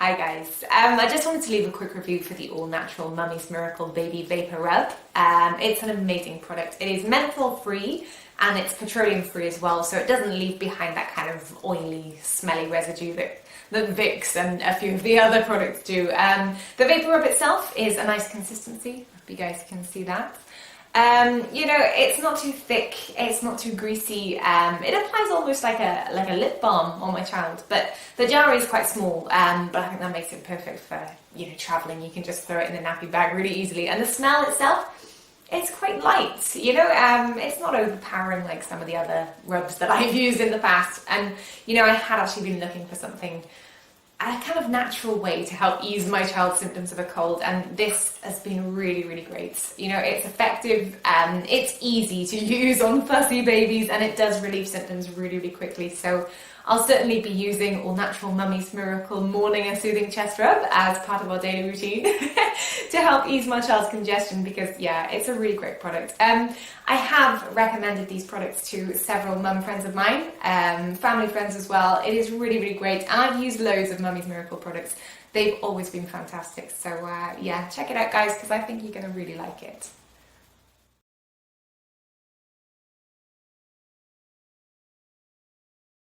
Hi guys, I just wanted to leave a quick review for the All Natural Mummy's Miracle Baby Vapor Rub. It's an amazing product. It is menthol free and it's petroleum free as well, so it doesn't leave behind that kind of oily, smelly residue that Vicks and a few of the other products do. The Vapor Rub itself is a nice consistency, if you guys can see that. It's not too thick, it's not too greasy. It applies almost like a lip balm on my child, but the jar is quite small, but I think that makes it perfect for, traveling. You can just throw it in a nappy bag really easily. And the smell itself, it's quite light, it's not overpowering like some of the other rubs that I've used in the past. And, I had actually been looking for something, a kind of natural way to help ease my child's symptoms of a cold, and this has been really, really great. It's effective, it's easy to use on fussy babies, and it does relieve symptoms really, really quickly. So I'll certainly be using All Natural Mummy's Miracle Morning and Soothing Chest Rub as part of our daily routine to help ease my child's congestion, because it's a really great product. I have recommended these products to several mum friends of mine, family friends as well. It is really, really great, and I've used loads of Mummy's Miracle products. They've always been fantastic. So check it out guys, because I think you're going to really like it.